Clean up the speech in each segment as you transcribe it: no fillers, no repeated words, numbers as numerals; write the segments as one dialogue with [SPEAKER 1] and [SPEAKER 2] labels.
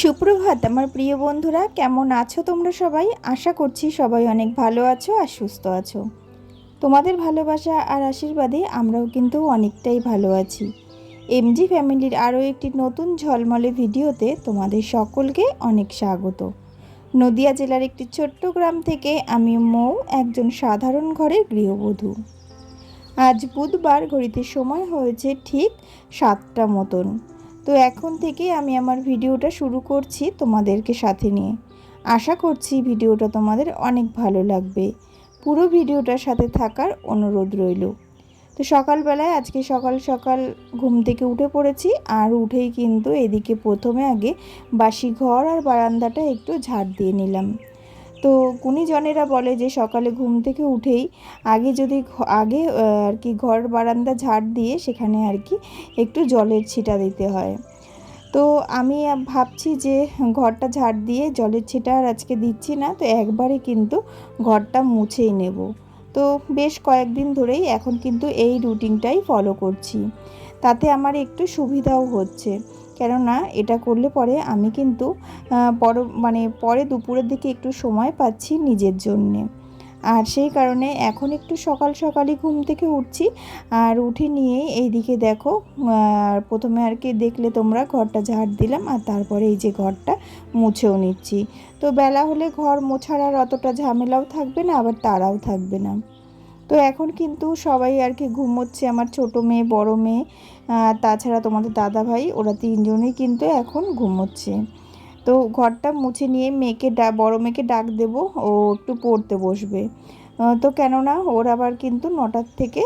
[SPEAKER 1] সুপ্রভাত আমার প্রিয় বন্ধুরা, কেমন আছো তোমরা সবাই? আশা করছি সবাই অনেক ভালো আছো আর সুস্থ আছো। তোমাদের ভালোবাসা আর আশীর্বাদে আমরাও কিন্তু অনেকটাই ভালো আছি। এমজি ফ্যামিলির আরও একটি নতুন ঝলমলে ভিডিওতে তোমাদের সকলকে অনেক স্বাগত। নদিয়া জেলার একটি ছোট্ট গ্রাম থেকে আমি মৌ, একজন সাধারণ ঘরের গৃহবধূ। আজ বুধবার, ঘড়িতে সময় হয়েছে ঠিক 7টা মতন। তো এখন থেকে আমি আমার ভিডিওটা শুরু করছি তোমাদেরকে সাথে নিয়ে। আশা করছি ভিডিওটা তোমাদের অনেক ভালো লাগবে। পুরো ভিডিওটার সাথে থাকার অনুরোধ রইল। তো সকালবেলায় আজকে সকাল সকাল ঘুম থেকে উঠে পড়েছি, আর উঠেই কিন্তু এদিকে প্রথমে আগে বাসি ঘর আর বারান্দাটা একটু ঝাড় দিয়ে নিলাম। তো গুণীজনেরা বলে যে সকালে ঘুম থেকে উঠেই আগে যদি আগে আর কি ঘর বারান্দা ঝাড় দিয়ে সেখানে আর কি একটু জলের ছিটা দিতে হয়। তো আমি ভাবছি যে ঘরটা ঝাড় দিয়ে জলের ছিটা আর আজকে দিচ্ছি না, তো একবারে কিন্তু ঘরটা মুছেই নেব। তো বেশ কয়েকদিন ধরেই এখন কিন্তু এই রুটিনটাই ফলো করছি। তাতে আমার একটু সুবিধাও হচ্ছে, কেননা এটা করলে পরে আমি কিন্তু পরে দুপুরের দিকে একটু সময় পাচ্ছি নিজের জন্যে। আর সেই কারণে এখন একটু সকাল সকালই ঘুম থেকে উঠছি, আর উঠে নিয়েই এইদিকে দেখো প্রথমে আর কি দেখলে তোমরা ঘরটা ঝাড় দিলাম, আর তারপরে এই যে ঘরটা মুছেও নিচ্ছি। তো বেলা হলে ঘর মোছার আর অতটা ঝামেলাও থাকবে না, আবার তাড়াও থাকবে না। তো এখন কিন্তু সবাই আর কি ঘুমোচ্ছে, আমার ছোট মেয়ে, বড় মেয়ে, তাছাড়া তোমাদের দাদা ভাই, ওরা তিনজনেই কিন্তু এখন ঘুমোচ্ছে। তো ঘরটা মুছে নিয়ে বড় মেয়েকে ডাক দেব, ও একটু পড়তে বসবে। তো কেননা ওর আবার কিন্তু 9টার থেকে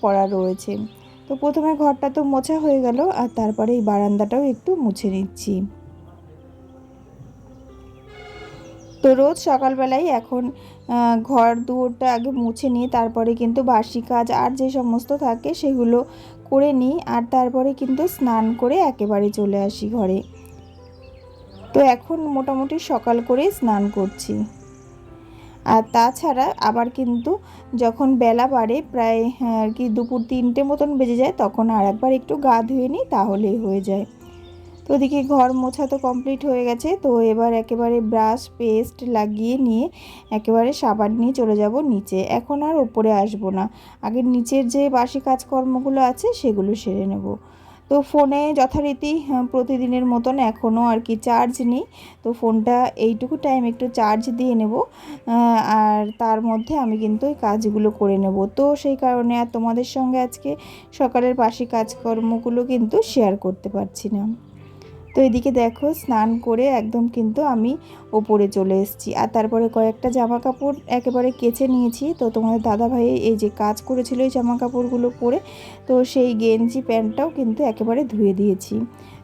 [SPEAKER 1] পড়া রয়েছে। তো প্রথমে ঘরটা তো মোছা হয়ে গেল, আর তারপরে এই বারান্দাটাও একটু মুছে নিচ্ছি। তো রোজ সকালবেলায় এখন ঘর দুয়ারটা আগে মুছে নিই, তারপরে কিন্তু বাসি কাজ আর যে সমস্ত থাকে সেগুলো করে নিই, আর তারপরে কিন্তু স্নান করে একেবারে চলে আসি ঘরে। তো এখন মোটামুটি সকাল করেই স্নান করছি। আর তাছাড়া আবার কিন্তু যখন বেলা বাড়ে, প্রায় আর কি দুপুর 3টে মতন বেজে যায়, তখন আর একবার একটু গা ধুয়ে নিই, তাহলেই হয়ে যায়। তো ওদিকে ঘর মোছা তো কমপ্লিট হয়ে গেছে। তো এবার একেবারে ব্রাশ পেস্ট লাগিয়ে নিয়ে একেবারে সাবান নিয়ে চলে যাব নিচে। এখন আর ওপরে আসবো না, আগে নিচের যে বাসি কাজকর্মগুলো আছে সেগুলো সেরে নেব। তো ফোনে যথারীতি প্রতিদিনের মতন এখনও আর কি চার্জ নেই। তো ফোনটা এইটুকু টাইম একটু চার্জ দিয়ে নেব, আর তার মধ্যে আমি কিন্তু এই কাজগুলো করে নেব। তো সেই কারণে আর তোমাদের সঙ্গে আজকে সকালের বাসি কাজকর্মগুলো কিন্তু শেয়ার করতে পারছি না। তো এদিকে দেখো স্নান করে একদম কিন্তু আমি ওপরে চলে এসেছি, আর তারপরে কয়েকটা জামা কাপড় একেবারে কেচে নিয়েছি। তো তোমাদের দাদাভাই এই যে কাজ করেছিল এই জামা কাপড়গুলো পরে, তো সেই গেঞ্জি প্যান্টটাও কিন্তু একেবারে ধুয়ে দিয়েছি।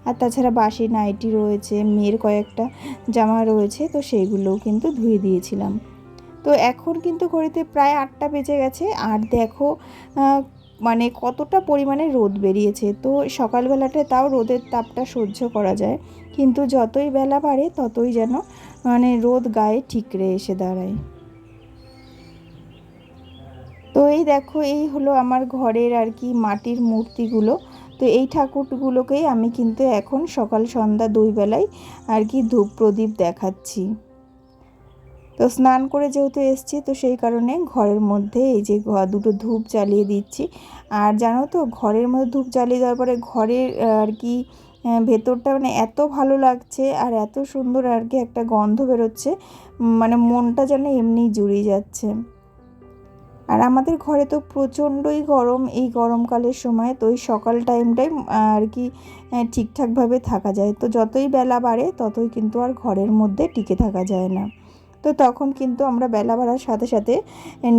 [SPEAKER 1] আর তাছাড়া বাসি নাইটি রয়েছে, মেয়ের কয়েকটা জামা রয়েছে, তো সেইগুলোও কিন্তু ধুয়ে দিয়েছিলাম। তো এখন কিন্তু ঘড়িতে প্রায় 8টা বেজে গেছে, আর দেখো মানে কতটা পরিমাণে রোদ বেরিয়েছে। তো সকালবেলাটায় তাও রোদের তাপটা সহ্য করা যায়, কিন্তু যতই বেলা বাড়ে ততই যেন মানে রোদ গায়ে ঠিকরে এসে দাঁড়ায়। তো এই দেখো, এই হলো আমার ঘরের আর কি মাটির মূর্তিগুলো। তো এই ঠাকুরগুলোকেই আমি কিন্তু এখন সকাল সন্ধ্যা দুই বেলায় আর কি ধূপ প্রদীপ দেখাচ্ছি। তো স্নান করে যেহেতু এসছি, তো সেই কারণে ঘরের মধ্যে এই যে দুটো ধূপ জ্বালিয়ে দিচ্ছি। আর জানো তো, ঘরের মধ্যে ধূপ জ্বালিয়ে দেওয়ার পরে ঘরের আর কি ভেতরটা মানে এত ভালো লাগছে, আর এত সুন্দর আর কি একটা গন্ধ বেরোচ্ছে, মানে মনটা যেন এমনিই জুড়িয়ে যাচ্ছে। আর আমাদের ঘরে তো প্রচণ্ডই গরম এই গরমকালের সময়, তো ওই সকাল টাইমটাই আর কি ঠিকঠাকভাবে থাকা যায়। তো যতই বেলা বাড়ে ততই কিন্তু আর ঘরের মধ্যে টিকে থাকা যায় না। তো তখন কিন্তু আমরা বেলা বাড়ার সাথে সাথে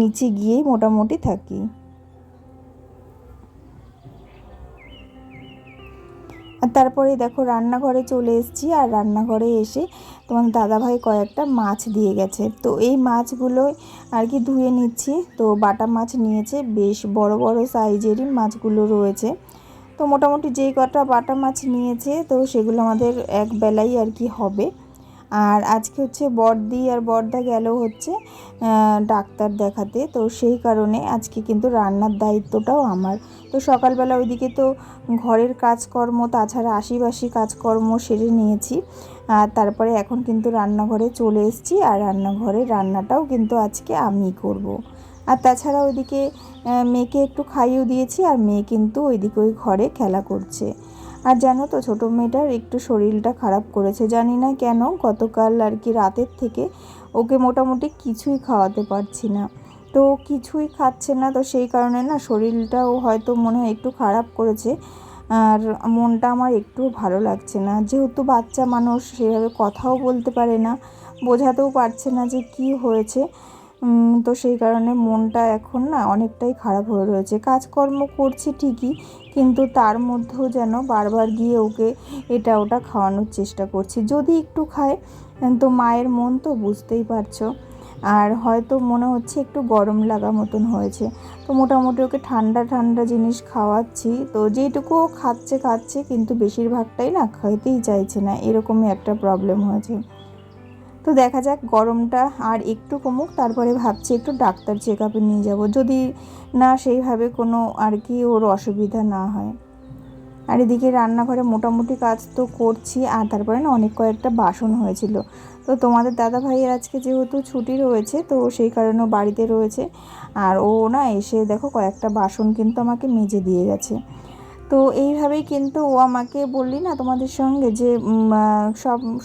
[SPEAKER 1] নিচে গিয়েই মোটামুটি থাকি। আর তারপরে দেখো রান্নাঘরে চলে এসেছি, আর রান্নাঘরে এসে তোমার দাদাভাই কয়েকটা মাছ দিয়ে গেছে। তো এই মাছগুলো আর কি ধুয়ে নিচ্ছি। তো বাটা মাছ নিয়েছে, বেশ বড় বড় সাইজেরই মাছগুলো রয়েছে। তো মোটামুটি যেই কটা বাটা মাছ নিয়েছে, তো সেগুলো আমাদের এক বেলাই আর কি হবে। আর আজকে হচ্ছে বড়দি আর বড়দা গেল হচ্ছে ডাক্তার দেখাতে, তো সেই কারণে আজকে কিন্তু রান্নার দায়িত্বটাও আমার। তো সকালবেলা ওইদিকে তো ঘরের কাজকর্ম তাছাড়া আশিবাসি কাজকর্ম সেরে নিয়েছি, আর তারপরে এখন কিন্তু রান্নাঘরে চলে এসেছি, আর রান্নাঘরে রান্নাটাও কিন্তু আজকে আমিই করব। আর তাছাড়া ওইদিকে মেয়েকে একটু খাইয়েও দিয়েছি, আর মেয়ে কিন্তু ওইদিকে ওই ঘরে খেলা করছে। আর জানো তো ছোটো মেয়েটার একটু শরীরটা খারাপ করেছে, জানি না কেন। গতকাল আর কি রাতের থেকে ওকে মোটামুটি কিছুই খাওয়াতে পারছি না, তো কিছুই খাচ্ছে না, তো সেই কারণে না শরীরটাও হয়তো মনে হয় একটু খারাপ করেছে। আর মনটা আমার একটু ভালো লাগছে না, যেহেতু বাচ্চা মানুষ সেভাবে কথাও বলতে পারে না, বোঝাতেও পারছে না যে কি হয়েছে। তো সেই কারণে মনটা এখন না অনেকটাই খারাপ হয়ে রয়েছে। কাজকর্ম করছি ঠিকই, কিন্তু তার মধ্যেও যেন বারবার গিয়ে ওকে এটা ওটা খাওয়ানোর চেষ্টা করছি, যদি একটু খায়। তো মায়ের মন তো বুঝতেই পারছো। আর হয়তো মনে হচ্ছে একটু গরম লাগা মতন হয়েছে, তো মোটামুটি ওকে ঠান্ডা ঠান্ডা জিনিস খাওয়াচ্ছি। তো যেইটুকু খাচ্ছে খাচ্ছে, কিন্তু বেশিরভাগটাই না খেতেই চাইছে না, এরকমই একটা প্রবলেম হয়েছে। তো দেখা যাক গরমটা আর একটু কমুক, তারপরে ভাবছি একটু ডাক্তার চেক আপে নিয়ে যাব, যদি না সেইভাবে কোনো আর কি ওর অসুবিধা না হয়। আর এদিকে রান্নাঘরে মোটামুটি কাজ তো করছি, আর তারপরে না অনেক কয়েকটা বাসন হয়েছিল। তো তোমাদের দাদা ভাইয়ের আজকে যেহেতু ছুটি রয়েছে, তো সেই কারণেও বাড়িতে রয়েছে। আর ও না এসে দেখো কয়েকটা বাসন কিন্তু আমাকে মেজে দিয়ে গেছে। তো এইভাবেই কিন্তু ও আমাকে বললি না তোমাদের সঙ্গে যে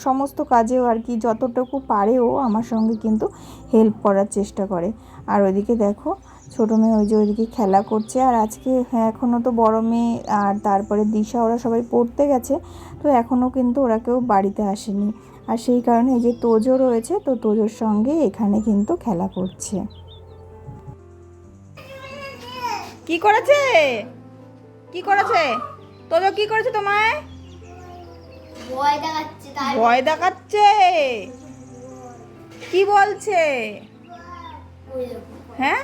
[SPEAKER 1] সমস্ত কাজেও আর কি যতটুকু পারে ও আমার সঙ্গে কিন্তু হেল্প করার চেষ্টা করে। আর ওইদিকে দেখো ছোটো মেয়ে ওই যে ওইদিকে খেলা করছে। আর আজকে এখনও তো বড় মেয়ে আর তারপরে দিশা ওরা সবাই পড়তে গেছে, তো এখনও কিন্তু ওরা কেউ বাড়িতে আসেনি। আর সেই কারণে এই যে তোজো রয়েছে, তো তোজোর সঙ্গে এখানে কিন্তু খেলা করছে। কি করেছে কি করেছে তোজো, কি করেছে তোমায়? ভয় দেখাচ্ছে? কি বলছে? হ্যাঁ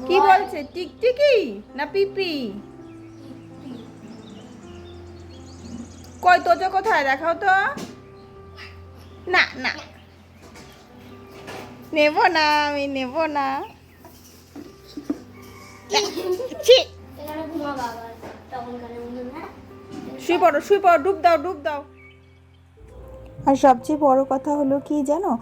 [SPEAKER 1] কি বলছে? টিকটিকি না পিপি? কই তোজো কোথায়, দেখাও তো। না না, নেব না, আমি নেব না। শুয়ে পড়ো শুয়ে পড়ো, ডুব দাও ডুব দাও। আর সবচেয়ে বড় কথা হলো কি জানো,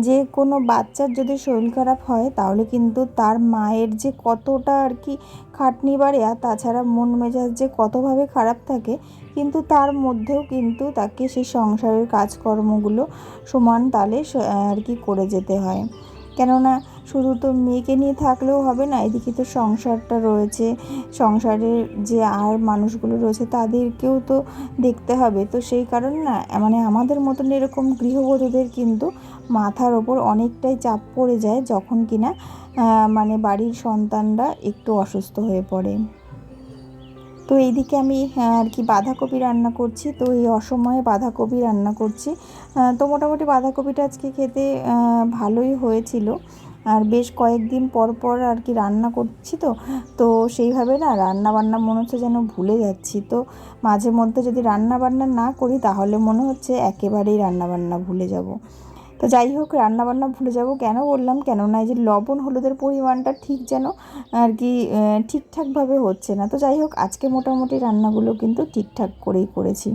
[SPEAKER 1] যে কোনো বাচ্চার যদি শরীর খারাপ হয় তাহলে কিন্তু তার মায়ের যে কতটা আর কি খাটনি বাড়ে, আর তাছাড়া মন মেজাজ যে কতভাবে খারাপ থাকে, কিন্তু তার মধ্যেও কিন্তু তাকে সেই সংসারের কাজকর্মগুলো সমান তালে আর কি করে যেতে হয়। কেননা শুধু তো মেয়েকে নিয়ে থাকলেও হবে না, এদিকে তো সংসারটা রয়েছে, সংসারের যে আর মানুষগুলো রয়েছে তাদেরকেও তো দেখতে হবে। তো সেই কারণে না মানে আমাদের মতন এরকম গৃহবধূদের কিন্তু মাথার ওপর অনেকটাই চাপ পড়ে যায়, যখন কিনা মানে বাড়ির সন্তানরা একটু অসুস্থ হয়ে পড়ে। তো এইদিকে আমি আর কি বাঁধাকপি রান্না করছি, তো এই অসময়ে বাঁধাকপি রান্না করছি। তো মোটামুটি বাঁধাকপিটা আজকে খেতে ভালোই হয়েছিল। আর বেশ কয়েকদিন পর পর আর কি রান্না করছি, তো তো সেইভাবে না রান্না বান্না মনে হচ্ছে যেন ভুলে যাচ্ছি। তো মাঝে মধ্যে যদি রান্না বান্না না করি তাহলে মনে হচ্ছে একেবারেই রান্না বান্না ভুলে যাব। তো যাই হোক, রান্নাবান্না ভুলে যাব কেন বললাম, কেননা এই যে লবণ হলুদের পরিমাণটা ঠিক যেন আর কি ঠিকঠাকভাবে হচ্ছে না। তো যাই হোক, আজকে মোটামুটি রান্নাগুলো কিন্তু ঠিকঠাক করেই করেছি।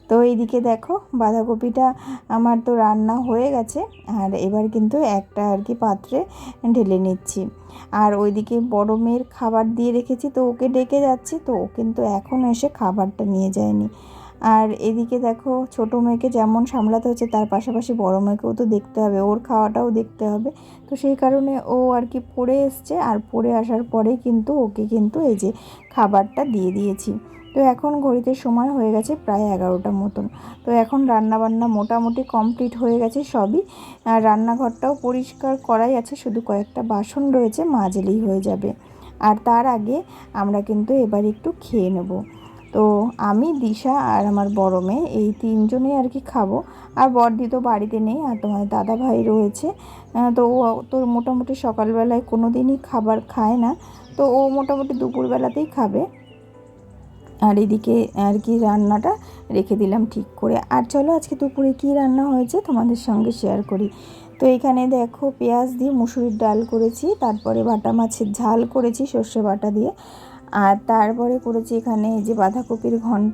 [SPEAKER 1] তো এইদিকে দেখো বাঁধাকপিটা আমার তো রান্না হয়ে গেছে, আর এবার কিন্তু একটা আর কি পাত্রে ঢেলে নিচ্ছি। আর ওইদিকে বড় মেয়ের খাবার দিয়ে রেখেছি, তো ওকে ডেকে যাচ্ছি, তো ও কিন্তু এখনও এসে খাবারটা নিয়ে যায়নি। আর এদিকে দেখো ছোটো মেয়েকে যেমন সামলাতে হচ্ছে, তার পাশাপাশি বড় মেয়েকেও তো দেখতে হবে, ওর খাওয়াটাও দেখতে হবে। তো সেই কারণে ও আর কি পড়ে এসছে, আর পড়ে আসার পরে কিন্তু ওকে কিন্তু এই যে খাবারটা দিয়ে দিয়েছি। তো এখন ঘড়িতে সময় হয়ে গেছে প্রায় 11টার মতন। তো এখন রান্নাবান্না মোটামুটি কমপ্লিট হয়ে গেছে সবই, আর রান্নাঘরটাও পরিষ্কার করাই আছে, শুধু কয়েকটা বাসন রয়েছে, মাজলেই হয়ে যাবে। আর তার আগে আমরা কিন্তু এবার একটু খেয়ে নেব। তো আমি, দিশা আর আমার বড় মেয়ে এই তিনজনেই আর কি খাবো। আর বড়দি তো বাড়িতে নেই, আর তোমার দাদা ভাই রয়েছে। তো ও তো মোটামুটি সকালবেলায় কোনো দিনই খাবার খায় না, তো ও মোটামুটি দুপুরবেলাতেই খাবে। আর এদিকে আর কি রান্নাটা রেখে দিলাম ঠিক করে। আর চলো আজকে দুপুরে কী রান্না হয়েছে তোমাদের সঙ্গে শেয়ার করি। তো এখানে দেখো পেঁয়াজ দিয়ে মুসুরির ডাল করেছি, তারপরে বাটা মাছের ঝাল করেছি সর্ষে বাটা দিয়ে, আর তারপরে করেছি এখানে যে বাঁধাকপির ঘন্ট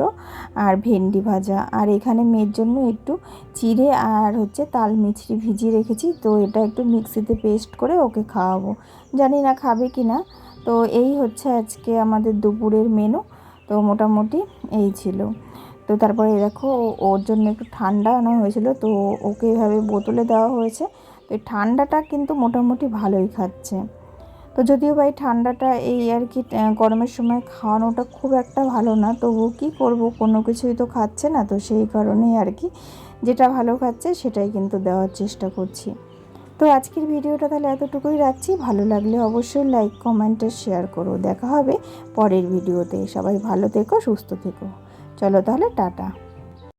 [SPEAKER 1] আর ভেন্ডি ভাজা। আর এখানে মেয়ের জন্য একটু চিড়ে আর তাল মিছরি ভিজিয়ে রেখেছি, তো এটা একটু মিক্সিতে পেস্ট করে ওকে খাওয়াবো, জানি না খাবে কি না। তো এই আজকে আমাদের দুপুরের মেনু। তো মোটামুটি এই ছিল। তো তারপরে দেখো ওর জন্য একটু ঠান্ডা আনা হয়েছিল, তো ওকে এভাবে বোতলে দেওয়া হয়েছে। তো এই ঠান্ডাটা কিন্তু মোটামুটি ভালোই খাচ্ছে। তো যদিও বা এই ঠান্ডাটা এই আর কি গরমের সময় খাওয়ানোটা খুব একটা ভালো না, তবু কী করব, কোনো কিছুই তো খাচ্ছে না, তো সেই কারণেই আর কি যেটা ভালো খাচ্ছে সেটাই কিন্তু দেওয়ার চেষ্টা করছি। তো আজকের ভিডিওটা তাহলে এতটুকুই রাখছি। ভালো লাগলে অবশ্যই লাইক কমেন্ট আর শেয়ার করো। দেখা হবে পরের ভিডিওতে। সবাই ভালো থেকো, সুস্থ থেকো। চলো তাহলে টাটা।